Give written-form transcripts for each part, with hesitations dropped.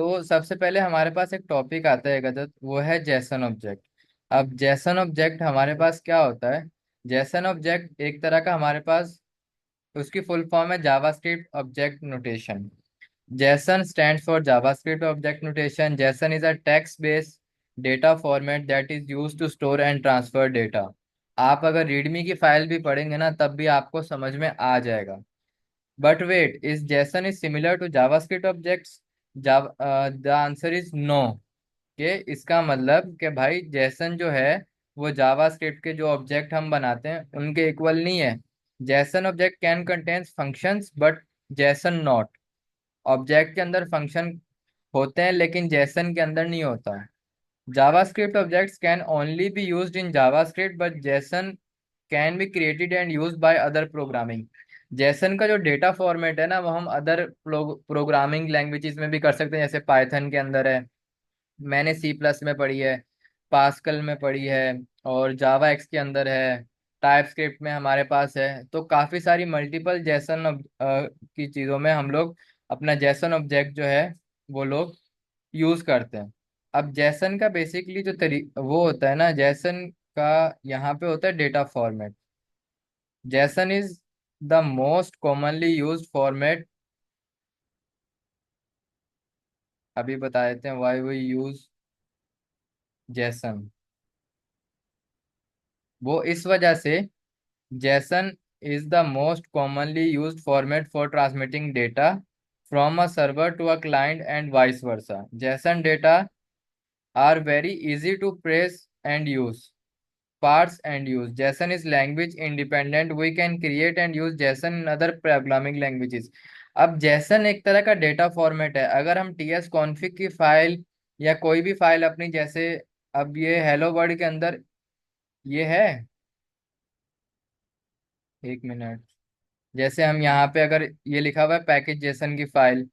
तो सबसे पहले हमारे पास एक टॉपिक आता है गदत, वो है जेसन ऑब्जेक्ट। अब जेसन ऑब्जेक्ट हमारे पास क्या होता है? जेसन ऑब्जेक्ट एक तरह का हमारे पास, उसकी फुल फॉर्म है JavaScript object notation. JSON stands for JavaScript Object Notation. JSON is a text-based data format that is used to store and transfer data. आप अगर रीडमी की फाइल भी पढ़ेंगे ना तब भी आपको समझ में आ जाएगा। But wait, is JSON is similar to JavaScript objects? The answer is no. कि इसका मतलब कि भाई JSON जो है वो जावास्क्रिप्ट के जो ऑब्जेक्ट हम बनाते हैं उनके इक्वल नहीं है। JSON object can contains functions but JSON not. Object के अंदर फंक्शन होते हैं लेकिन जेसन के अंदर नहीं होता है। JavaScript objects can only be used in JavaScript but Jason can be created and used by other programming. Jason का जो डेटा फॉर्मेट है ना वो हम अदर प्रोग्रामिंग लैंग्वेजेस में भी कर सकते हैं, जैसे पाइथन के अंदर है, मैंने सी प्लस में पढ़ी है, पास्कल में पढ़ी है, और जावा एक्स के अंदर है, टाइप स्क्रिप्ट में हमारे पास है। तो काफ़ी सारी मल्टीपल जेसन की चीज़ों में हम लोग अपना जेसन ऑब्जेक्ट जो है वो लोग यूज़ करते हैं। अब जेसन का बेसिकली जो वो होता है ना, जेसन का यहाँ पे होता है data format. Jason is the most commonly used format. अभी बता देते हैं व्हाई वी यूज जेसन। वो इस वजह से, JSON is the most commonly used format for transmitting data from a server to a client and vice versa. JSON data are very easy to praise and use. Parse and use. JSON is language independent. We can create and use JSON in other programming languages. अब JSON एक तरह का data format है। अगर हम ts config की file या कोई भी फाइल अपनी, जैसे अब ये हेलो वर्ल्ड के अंदर ये है, एक मिनट, जैसे हम यहाँ पे अगर ये लिखा हुआ है पैकेज जेसन की फाइल,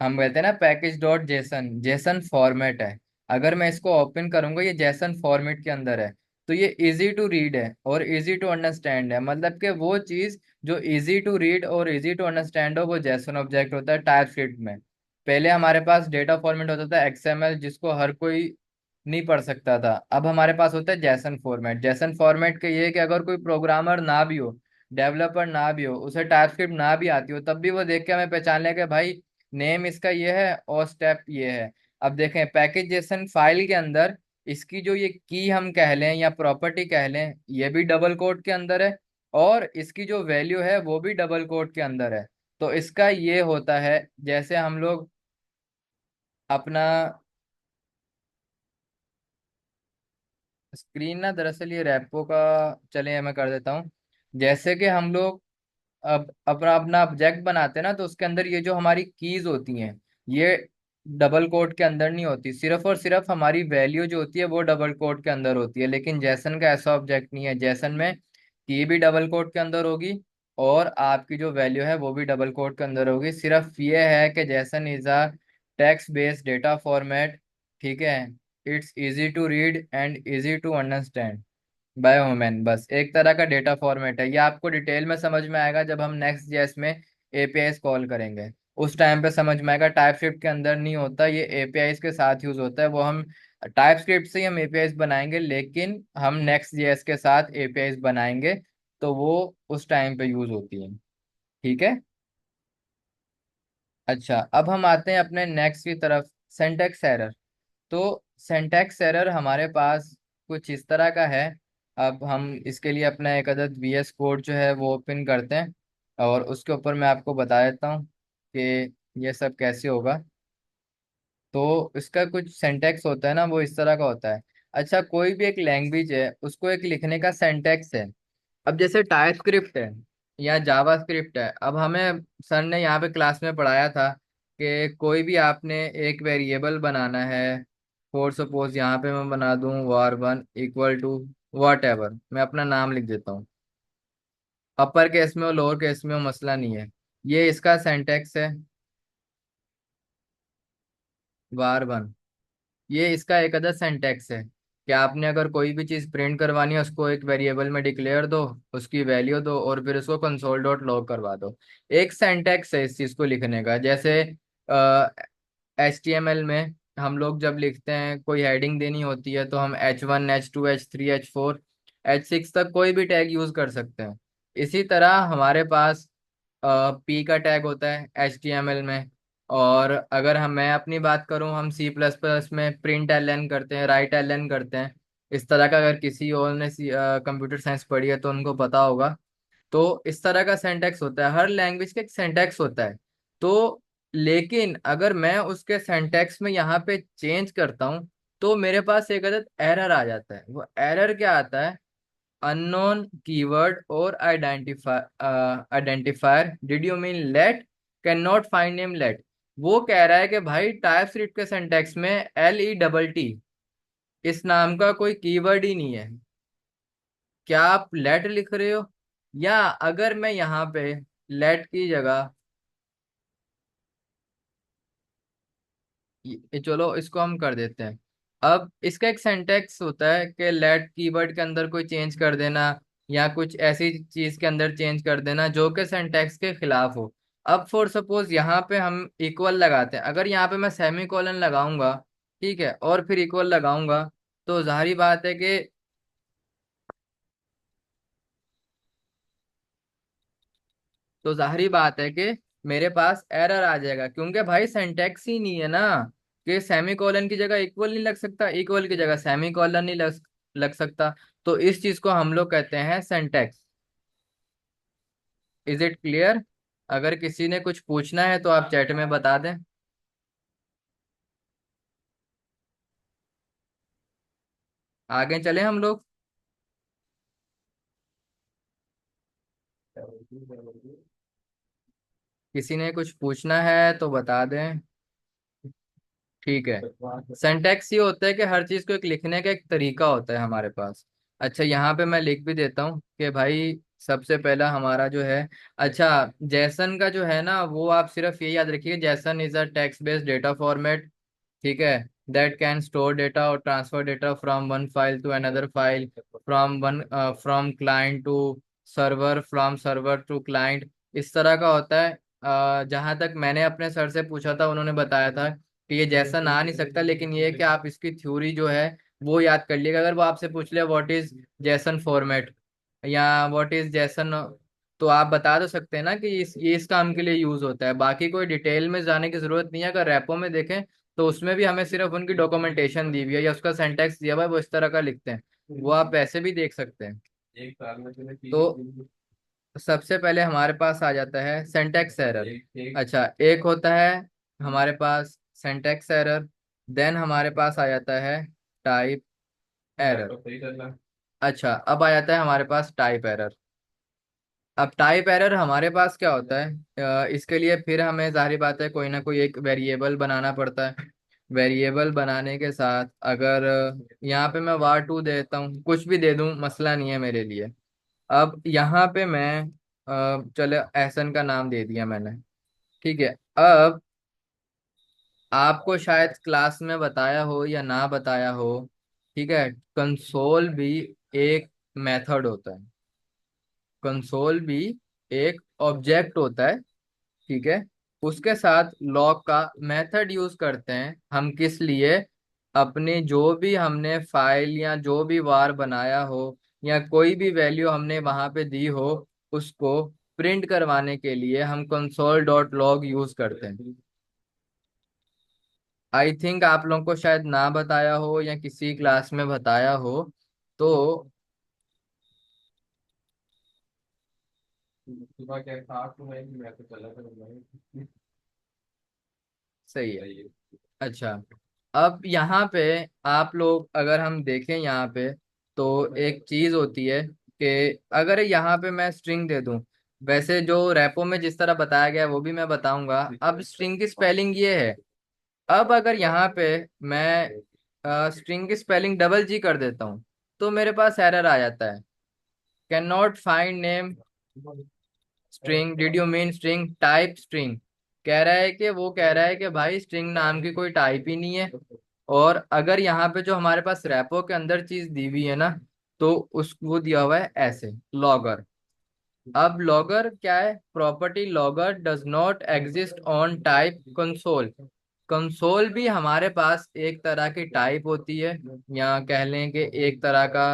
हम कहते हैं ना package dot JSON, JSON format है। अगर मैं इसको ओपन करूंगा ये जेसन फॉर्मेट के अंदर है, तो ये इजी टू रीड है और इजी टू अंडरस्टैंड है। मतलब कि वो चीज़ जो इजी टू रीड और इजी टू अंडरस्टैंड हो वो जेसन ऑब्जेक्ट होता है टाइप स्क्रिप्ट में। पहले हमारे पास डेटा फॉर्मेट होता था XML, जिसको हर कोई नहीं पढ़ सकता था। अब हमारे पास होता है जैसन फॉर्मेट। जैसन फॉर्मेट का ये है कि अगर कोई प्रोग्रामर ना भी हो, डेवलपर ना भी हो, उसे टाइपस्क्रिप्ट ना भी आती हो, तब भी वो देख के हमें पहचान लेगा कि भाई नेम इसका ये है और स्टेप ये है। अब देखें पैकेज जेसन फाइल के अंदर इसकी जो ये की हम कह लें या प्रॉपर्टी कह लें, ये भी डबल कोट के अंदर है, और इसकी जो वैल्यू है वो भी डबल कोट के अंदर है। तो इसका ये होता है, जैसे हम लोग अपना स्क्रीन ना, दरअसल ये रैपो का, चले मैं कर देता हूँ। जैसे कि हम लोग अब अपना अपना ऑब्जेक्ट बनाते हैं ना, तो उसके अंदर ये जो हमारी कीज होती हैं ये डबल कोट के अंदर नहीं होती। सिर्फ और सिर्फ हमारी वैल्यू जो होती है वो डबल कोट के अंदर होती है। लेकिन जैसन का ऐसा ऑब्जेक्ट नहीं है। जैसन में की भी डबल कोट के अंदर होगी और आपकी जो वैल्यू है वो भी डबल कोट के अंदर होगी। सिर्फ ये है कि JSON is a text based data format. ठीक है, it's easy to read and easy to understand by human. बस एक तरह का डेटा फॉर्मेट है। ये आपको डिटेल में समझ में आएगा जब हम नेक्स्ट जेएस में एपीआईज कॉल करेंगे, उस टाइम पे समझ में आएगा। टाइप स्क्रिप्ट के अंदर नहीं होता, ये एपीआईज के साथ यूज होता है। वो हम टाइप स्क्रिप्ट से ही हम एपीआईज बनाएंगे, लेकिन हम नेक्स्ट जेएस के साथ एपीआईज बनाएंगे तो वो उस टाइम पे यूज होती है। ठीक है। अच्छा, अब हम आते हैं अपने नेक्स्ट की तरफ, सिंटैक्स एरर। तो सिंटैक्स एरर हमारे पास कुछ इस तरह का है। अब हम इसके लिए अपना एक अदद VS कोड जो है वो ओपन करते हैं, और उसके ऊपर मैं आपको बता देता हूँ कि ये सब कैसे होगा। तो इसका कुछ सिंटैक्स होता है ना, वो इस तरह का होता है। अच्छा, कोई भी एक लैंग्वेज है उसको एक लिखने का सिंटैक्स है। अब जैसे टाइप स्क्रिप्ट है या जावा स्क्रिप्ट है, अब हमें सर ने यहाँ पे क्लास में पढ़ाया था कि कोई भी आपने एक वेरिएबल बनाना है। फॉर सपोज यहाँ पे मैं बना दूं var1 equal to what ever, मैं अपना नाम लिख देता हूँ, अपर केस में हो लोअर केस में हो मसला नहीं है। ये इसका सिंटैक्स है var1। ये इसका एक अदर सिंटैक्स है कि आपने अगर कोई भी चीज़ प्रिंट करवानी है उसको एक वेरिएबल में डिक्लेयर दो, उसकी वैल्यू दो और फिर उसको कंसोल डॉट लॉग करवा दो। एक सिंटैक्स है इस चीज़ को लिखने का। जैसे HTML में हम लोग जब लिखते हैं, कोई हेडिंग देनी होती है, तो हम H1 H2 H3 H4 H6 तक कोई भी टैग यूज कर सकते हैं। इसी तरह हमारे पास पी का टैग होता है HTML में। और अगर मैं अपनी बात करूं, हम C++ में प्रिंट एल करते हैं, राइट एल करते हैं। इस तरह का अगर किसी और ने कंप्यूटर साइंस पढ़ी है तो उनको पता होगा। तो इस तरह का सिंटैक्स होता है, हर लैंग्वेज का एक सिंटैक्स होता है। तो लेकिन अगर मैं उसके सिंटैक्स में यहाँ पे चेंज करता हूँ, तो मेरे पास एक अदद एरर आ जाता है। वो एरर क्या आता है? अननोन कीवर्ड और identifier did you mean let, can not find name let. वो कह रहा है कि भाई टाइप स्क्रिप्ट के सिंटैक्स में LETT इस नाम का कोई कीवर्ड ही नहीं है। क्या आप लेट लिख रहे हो? या अगर मैं यहाँ पे लेट की जगह, चलो इसको हम कर देते हैं। अब इसका एक सिंटैक्स होता है कि लेट कीवर्ड के अंदर कोई चेंज कर देना, या कुछ ऐसी चीज के अंदर चेंज कर देना जो कि सिंटैक्स के खिलाफ हो। अब फॉर सपोज यहाँ पे हम इक्वल लगाते हैं, अगर यहाँ पे मैं सेमी कॉलन लगाऊंगा, ठीक है, और फिर इक्वल लगाऊंगा, तो जाहिर बात है कि जाहिर बात है कि मेरे पास एरर आ जाएगा, क्योंकि भाई सिंटैक्स ही नहीं है ना। कि सेमी कॉलन की जगह इक्वल नहीं लग सकता, इक्वल की जगह सेमी कॉलन नहीं लग सकता। तो इस चीज को हम लोग कहते हैं सिंटैक्स। Is it clear? अगर किसी ने कुछ पूछना है तो आप चैट में बता दें। आगे चले हम लोग। किसी ने कुछ पूछना है तो बता दें। ठीक है। सिंटैक्स ये होता है कि हर चीज को एक लिखने का एक तरीका होता है हमारे पास। अच्छा, यहाँ पे मैं लिख भी देता हूँ कि भाई सबसे पहला हमारा जो है, अच्छा, जैसन का जो है ना, वो आप सिर्फ ये याद रखिए, JSON is a text based data format. ठीक है। दैट कैन स्टोर डेटा और transfer data from one file to another file, from client to server, from server to client. इस तरह का होता है। जहां तक मैंने अपने सर से पूछा था, उन्होंने बताया था कि ये जैसा ना आ नहीं सकता, लेकिन ये है कि आप इसकी थ्योरी जो है वो याद कर लीजिएगा। अगर वो आपसे पूछ ले व्हाट इज जैसन फॉर्मेट, या व्हाट इज जैसन, तो आप बता तो सकते हैं ना कि ये इस काम के लिए यूज होता है। बाकी कोई डिटेल में जाने की जरूरत नहीं है। अगर रैपो में देखें तो उसमें भी हमें सिर्फ उनकी डॉक्यूमेंटेशन दी हुई है, या उसका सिंटैक्स दिया हुआ है, वो इस तरह का लिखते हैं। वो आप वैसे भी देख सकते हैं। तो सबसे पहले हमारे पास आ जाता है सिंटैक्स एरर। अच्छा, एक होता है हमारे पास सिंटैक्स एरर। देन हमारे पास आ जाता है टाइप एरर। अच्छा, अब आ जाता है हमारे पास टाइप एरर। अब टाइप एरर हमारे पास क्या होता है? इसके लिए फिर हमें जाहिर बात है कोई ना कोई एक वेरिएबल बनाना पड़ता है। वेरिएबल बनाने के साथ अगर यहाँ पे मैं var2 देता हूँ, कुछ भी दे दूँ, मसला नहीं है मेरे लिए। अब यहाँ पे मैं चलो एहसन का नाम दे दिया मैंने। ठीक है। अब आपको शायद क्लास में बताया हो या ना बताया हो, ठीक है, कंसोल भी एक मेथड होता है। कंसोल भी एक ऑब्जेक्ट होता है। ठीक है। उसके साथ लॉग का मेथड यूज करते हैं हम, किस लिए? अपने जो भी हमने फाइल या जो भी वार बनाया हो, या कोई भी वैल्यू हमने वहां पे दी हो, उसको प्रिंट करवाने के लिए हम कंसोल डॉट लॉग यूज करते हैं। आई थिंक आप लोगों को शायद ना बताया हो या किसी क्लास में बताया हो। तो सही है। अच्छा, अब यहाँ पे आप लोग अगर हम देखें यहाँ पे, तो एक चीज होती है कि अगर यहाँ पे मैं स्ट्रिंग दे दूं, वैसे जो रैपो में जिस तरह बताया गया है वो भी मैं बताऊंगा। अब स्ट्रिंग की स्पेलिंग ये है। अब अगर यहाँ पे मैं स्ट्रिंग की स्पेलिंग डबल जी कर देता हूँ, तो मेरे पास एरर आ जाता है, can not find name string, did you mean string type string. कह रहा है कि वो कह रहा है कि भाई स्ट्रिंग नाम की कोई टाइप ही नहीं है। और अगर यहाँ पे जो हमारे पास रैपो के अंदर चीज दी हुई है ना, तो उस वो दिया हुआ है ऐसे, लॉगर। अब लॉगर क्या है? Property logger does not exist on type console. Console भी हमारे पास एक तरह की टाइप होती है, या कह लें कि एक तरह का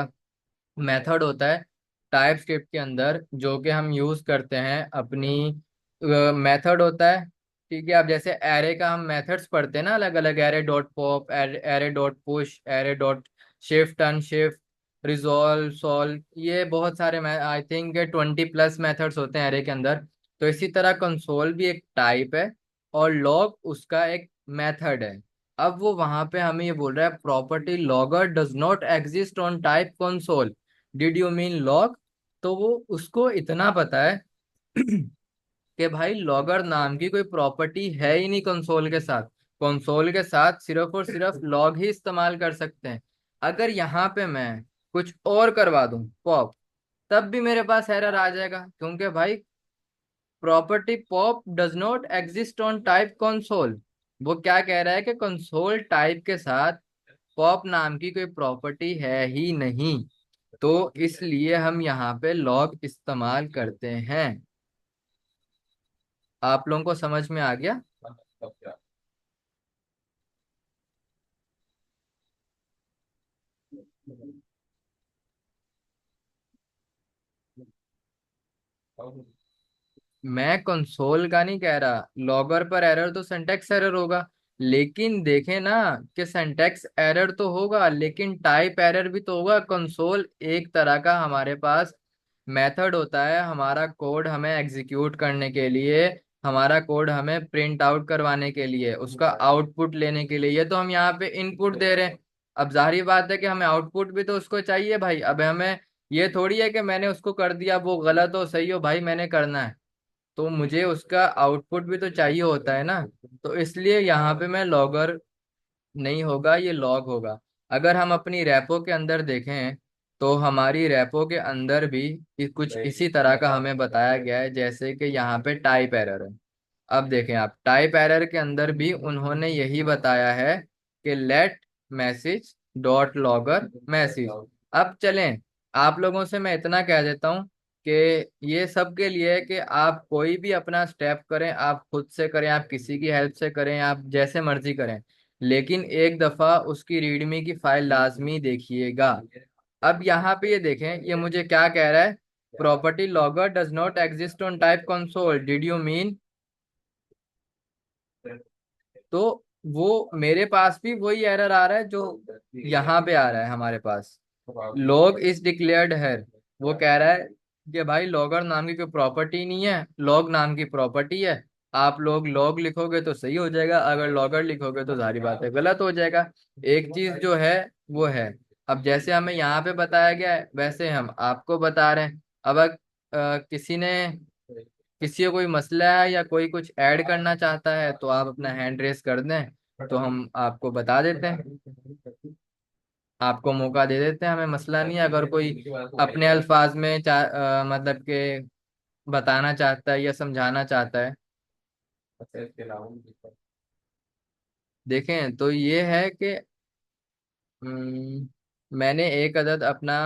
मेथड होता है टाइप स्क्रिप्ट के अंदर, जो कि हम यूज करते हैं अपनी मेथड होता है। ठीक है, अब जैसे एरे का हम मेथड्स पढ़ते हैं ना, अलग अलग, array dot pop, array dot push, array dot shift unshift, resolve, solve, ये बहुत सारे, आई थिंक 20+ मेथड्स होते हैं एरे के अंदर। तो इसी तरह कंसोल भी एक टाइप है और लॉग उसका एक मेथड है। अब वो वहां पे हमें ये बोल रहा है, property logger does not exist on type console, did you mean log. तो वो उसको इतना पता है कि भाई लॉगर नाम की कोई प्रॉपर्टी है ही नहीं कंसोल के साथ। कंसोल के साथ सिर्फ और सिर्फ लॉग ही इस्तेमाल कर सकते हैं। अगर यहाँ पे मैं कुछ और करवा दूं पॉप, तब भी मेरे पास एरर आ जाएगा, क्योंकि भाई property pop does not exist on type console. वो क्या कह रहा है कि कंसोल टाइप के साथ पॉप नाम की कोई प्रॉपर्टी है ही नहीं। तो इसलिए हम यहाँ पे लॉग इस्तेमाल करते हैं। आप लोगों को समझ में आ गया? मैं कंसोल का नहीं कह रहा, लॉगर पर एरर तो सिंटैक्स एरर होगा। लेकिन देखें ना, कि सिंटैक्स एरर तो होगा लेकिन टाइप एरर भी तो होगा। कंसोल एक तरह का हमारे पास मेथड होता है, हमारा कोड हमें एग्जीक्यूट करने के लिए, हमारा कोड हमें प्रिंट आउट करवाने के लिए, उसका आउटपुट लेने के लिए। ये तो हम यहाँ पे इनपुट दे रहे हैं। अब जाहिर बात है कि हमें आउटपुट भी तो उसको चाहिए भाई। अब हमें ये थोड़ी है कि मैंने उसको कर दिया, वो गलत हो सही हो भाई, मैंने करना है, तो मुझे उसका आउटपुट भी तो चाहिए होता है ना। तो इसलिए यहाँ पे मैं लॉगर नहीं होगा, ये लॉग होगा। अगर हम अपनी रैपो के अंदर देखें, तो हमारी रैपो के अंदर भी कुछ इसी तरह का हमें बताया गया है, जैसे कि यहाँ पे टाइप एरर है। अब देखें आप, टाइप एरर के अंदर भी उन्होंने यही बताया है कि let message dot logger message. अब चलें, आप लोगों से मैं इतना कह देता हूँ कि ये सब के लिए है कि आप कोई भी अपना स्टेप करें, आप खुद से करें, आप किसी की हेल्प से करें, आप जैसे मर्जी करें, लेकिन एक दफा उसकी रीडमी की फाइल लाजमी देखिएगा। अब यहाँ पे ये देखें, ये मुझे क्या कह रहा है, property logger does not exist on type console, did you mean. तो वो मेरे पास भी वही एरर आ रहा है जो यहाँ पे आ रहा है हमारे पास, लॉग इज डिक्लेयर्ड है। वो कह रहा है कि भाई लॉगर नाम की कोई प्रॉपर्टी नहीं है, लॉग नाम की प्रॉपर्टी है। आप लोग लॉग लिखोगे तो सही हो जाएगा, अगर लॉगर लिखोगे तो सारी बात है गलत हो जाएगा। एक चीज जो है वो है। अब जैसे हमें यहाँ पे बताया गया है, वैसे हम आपको बता रहे हैं। अब किसी ने, किसी को कोई मसला है या कोई कुछ ऐड करना चाहता है, तो आप अपना हैंड रेस कर दें, तो हम आपको बता देते हैं, आपको मौका दे देते हैं। हमें मसला नहीं है, अगर कोई अपने अल्फाज में मतलब के बताना चाहता है या समझाना चाहता है। देखें तो ये है कि मैंने एक अदद अपना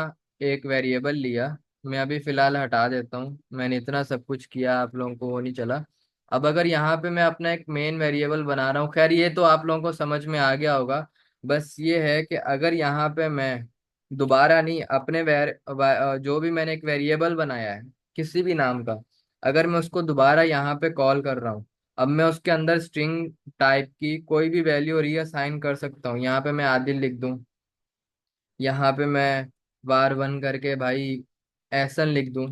एक वेरिएबल लिया। मैं अभी फिलहाल हटा देता हूँ, मैंने इतना सब कुछ किया, आप लोगों को वो नहीं चला। अब अगर यहाँ पे मैं अपना एक मेन वेरिएबल बना रहा हूँ, खैर ये तो आप लोगों को समझ में आ गया होगा। बस ये है कि अगर यहाँ पे मैं दोबारा नहीं अपने जो भी मैंने एक वेरिएबल बनाया है किसी भी नाम का, अगर मैं उसको दोबारा यहाँ पे कॉल कर रहा हूँ, अब मैं उसके अंदर स्ट्रिंग टाइप की कोई भी वैल्यू रीअसाइन कर सकता हूँ। यहाँ पे मैं आदिल लिख दूँ, यहाँ पे मैं var1 करके भाई एसन लिख दूं,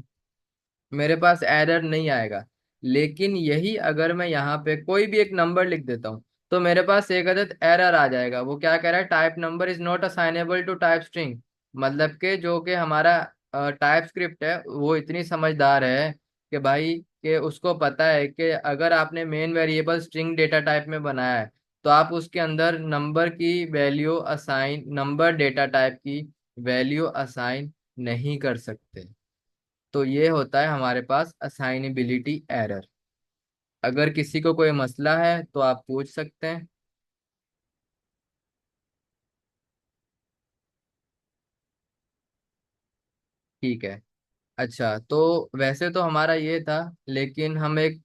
मेरे पास एरर नहीं आएगा। लेकिन यही अगर मैं यहाँ पे कोई भी एक नंबर लिख देता हूँ, तो मेरे पास एक अदद एरर आ जाएगा। वो क्या कह रहा है, type number is not assignable to type string. मतलब के जो कि हमारा टाइप स्क्रिप्ट है वो इतनी समझदार है कि भाई, कि उसको पता है कि अगर आपने main variable string data type में बनाया है, तो आप उसके अंदर नंबर की value assign, number data type की वैल्यू असाइन नहीं कर सकते। तो ये होता है हमारे पास असाइनेबिलिटी एरर। अगर किसी को कोई मसला है तो आप पूछ सकते हैं। ठीक है। अच्छा, तो वैसे तो हमारा ये था, लेकिन हम एक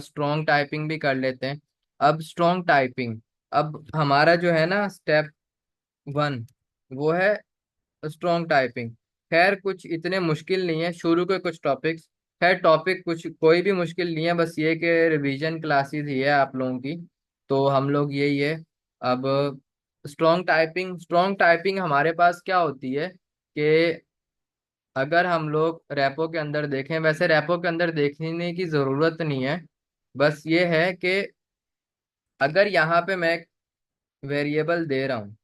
स्ट्रॉन्ग टाइपिंग भी कर लेते हैं। अब स्ट्रॉन्ग टाइपिंग, अब हमारा जो है ना स्टेप वन, वो है स्ट्रॉन्ग टाइपिंग। खैर कुछ इतने मुश्किल नहीं है, शुरू के कुछ टॉपिक्स। खैर टॉपिक कुछ कोई भी मुश्किल नहीं है, बस ये कि रिवीजन क्लासेस ही है आप लोगों की, तो हम लोग यही है। अब स्ट्रॉन्ग टाइपिंग हमारे पास क्या होती है कि अगर हम लोग रैपो के अंदर देखें, वैसे रैपो के अंदर देखने की जरूरत नहीं है, बस ये है कि अगर यहाँ पे मैं वेरिएबल दे रहा हूँ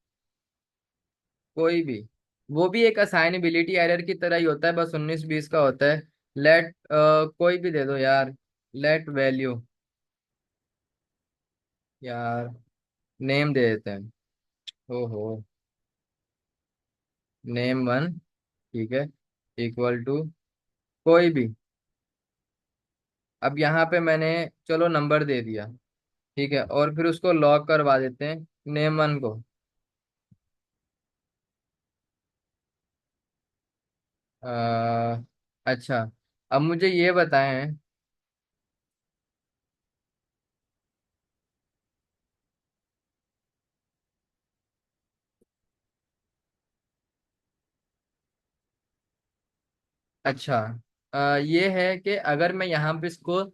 कोई भी, वो भी एक असाइनेबिलिटी एरर की तरह ही होता है, बस 19-20 का होता है। लेट कोई भी दे दो यार, लेट वैल्यू, यार नेम दे देते हैं। ओहो, नेम वन, ठीक है, इक्वल टू कोई भी। अब यहाँ पे मैंने चलो नंबर दे दिया, ठीक है, और फिर उसको लॉक करवा देते हैं नेम वन को। अच्छा, अब मुझे ये बताएं। अच्छा, ये है कि अगर मैं यहाँ पे इसको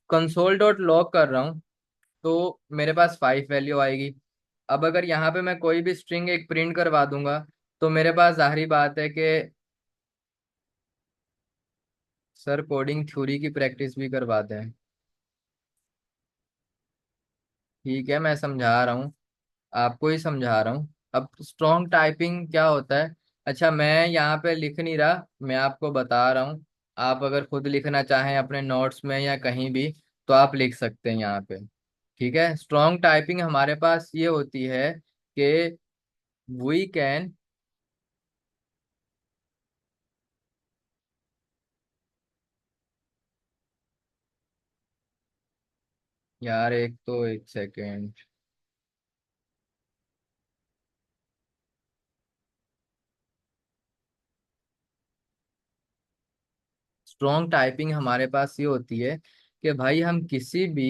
कंसोल डॉट लॉग कर रहा हूँ तो मेरे पास 5 वैल्यू आएगी। अब अगर यहाँ पे मैं कोई भी स्ट्रिंग एक प्रिंट करवा दूंगा तो मेरे पास जाहिर बात है कि सर कोडिंग थ्योरी की प्रैक्टिस भी करवाते हैं। ठीक है, मैं समझा रहा हूँ, आपको ही समझा रहा हूँ। अब स्ट्रॉन्ग टाइपिंग क्या होता है? अच्छा, मैं यहाँ पे लिख नहीं रहा, मैं आपको बता रहा हूँ। आप अगर खुद लिखना चाहें अपने नोट्स में या कहीं भी, तो आप लिख सकते हैं यहाँ पे। ठीक है, स्ट्रॉन्ग टाइपिंग हमारे पास ये होती है कि वी कैन, यार एक तो एक सेकेंड। स्ट्रॉन्ग टाइपिंग हमारे पास ये होती है कि भाई हम किसी भी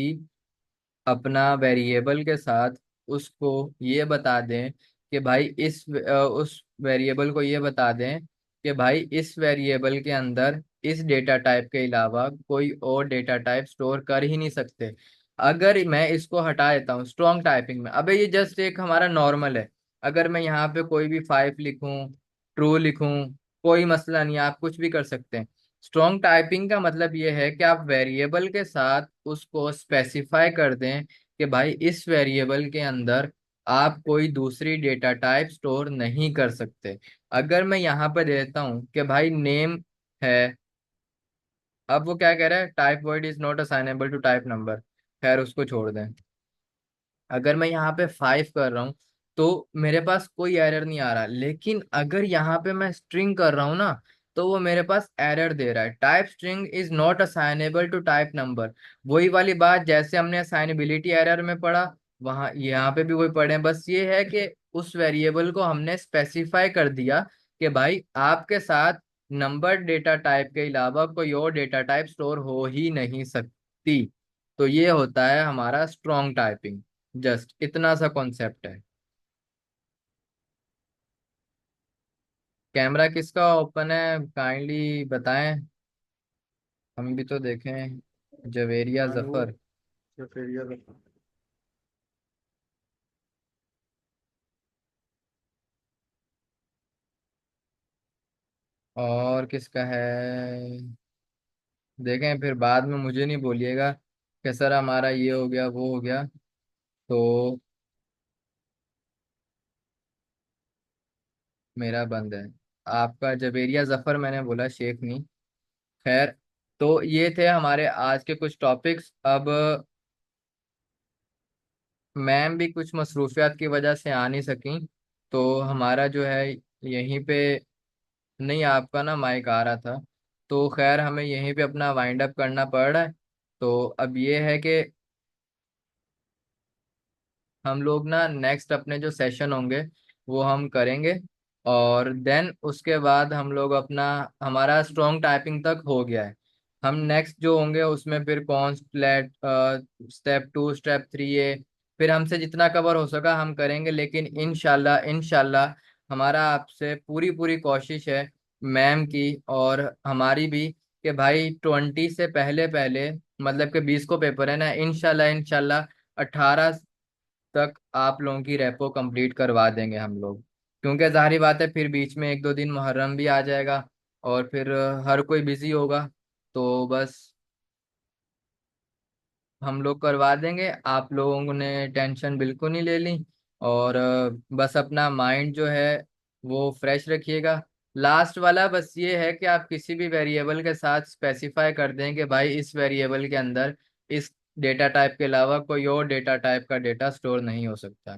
अपना वेरिएबल के साथ उसको ये बता दें कि भाई उस वेरिएबल को ये बता दें कि भाई इस वेरिएबल के अंदर इस डेटा टाइप के अलावा कोई और डेटा टाइप स्टोर कर ही नहीं सकते। अगर मैं इसको हटा देता हूँ स्ट्रॉन्ग टाइपिंग में, अबे ये जस्ट एक हमारा नॉर्मल है, अगर मैं यहाँ पे कोई भी 5 लिखूं, ट्रू लिखूं, कोई मसला नहीं, आप कुछ भी कर सकते हैं। स्ट्रॉन्ग टाइपिंग का मतलब ये है कि आप वेरिएबल के साथ उसको स्पेसिफाई कर दें कि भाई इस वेरिएबल के अंदर आप कोई दूसरी डेटा टाइप स्टोर नहीं कर सकते। अगर मैं यहाँ पे देता हूँ कि भाई नेम है, अब वो क्या कह रहा है, type word is not assignable to type number, खैर उसको छोड़ दें। अगर मैं यहाँ पे 5 कर रहा हूँ तो मेरे पास कोई एरर नहीं आ रहा, लेकिन अगर यहाँ पे मैं स्ट्रिंग कर रहा हूँ ना, तो वो मेरे पास एरर दे रहा है, type string is not assignable to type number. वही वाली बात जैसे हमने असाइनेबिलिटी एरर में पढ़ा, वहाँ यहाँ पे भी वही पढ़े हैं। बस ये है कि उस वेरिएबल को हमने स्पेसिफाई कर दिया कि भाई आपके साथ नंबर डेटा टाइप के अलावा कोई और डेटा टाइप स्टोर हो ही नहीं सकती। तो ये होता है हमारा स्ट्रॉन्ग टाइपिंग, जस्ट इतना सा कॉन्सेप्ट है। कैमरा किसका ओपन है काइंडली बताएं, हम भी तो देखें। जवेरिया जफर। और किसका है देखें, फिर बाद में मुझे नहीं बोलिएगा कि सर हमारा ये हो गया वो हो गया। तो मेरा बंद है, आपका जवेरिया जफर मैंने बोला, शेख नहीं। खैर, तो ये थे हमारे आज के कुछ टॉपिक्स। अब मैम भी कुछ मसरूफियात की वजह से आ नहीं सकी, तो हमारा जो है यहीं पे, नहीं आपका ना माइक आ रहा था, तो खैर हमें यहीं पे अपना वाइंड अप करना पड़ रहा है। तो अब ये है कि हम लोग ना नेक्स्ट अपने जो सेशन होंगे वो हम करेंगे, और देन उसके बाद हम लोग अपना, हमारा स्ट्रॉन्ग टाइपिंग तक हो गया है। हम नेक्स्ट जो होंगे उसमें फिर कौन स्टेप 2 स्टेप 3 है, फिर हमसे जितना कवर हो सका हम करेंगे, लेकिन इंशाल्लाह इंशाल्लाह हमारा आपसे पूरी पूरी कोशिश है, मैम की और हमारी भी, कि भाई 20 से पहले पहले, मतलब कि 20 को पेपर है ना, इंशाल्लाह इंशाल्लाह 18 तक आप लोगों की रेपो कंप्लीट करवा देंगे हम लोग। क्योंकि जाहिर बात है फिर बीच में एक दो दिन मुहर्रम भी आ जाएगा और फिर हर कोई बिजी होगा, तो बस हम लोग करवा देंगे। आप लोगों ने टेंशन बिल्कुल नहीं ले ली, और बस अपना माइंड जो है वो फ्रेश रखिएगा। लास्ट वाला बस ये है कि आप किसी भी वेरिएबल के साथ स्पेसिफाई कर दें कि भाई इस वेरिएबल के अंदर इस डेटा टाइप के अलावा कोई और डेटा टाइप का डेटा स्टोर नहीं हो सकता।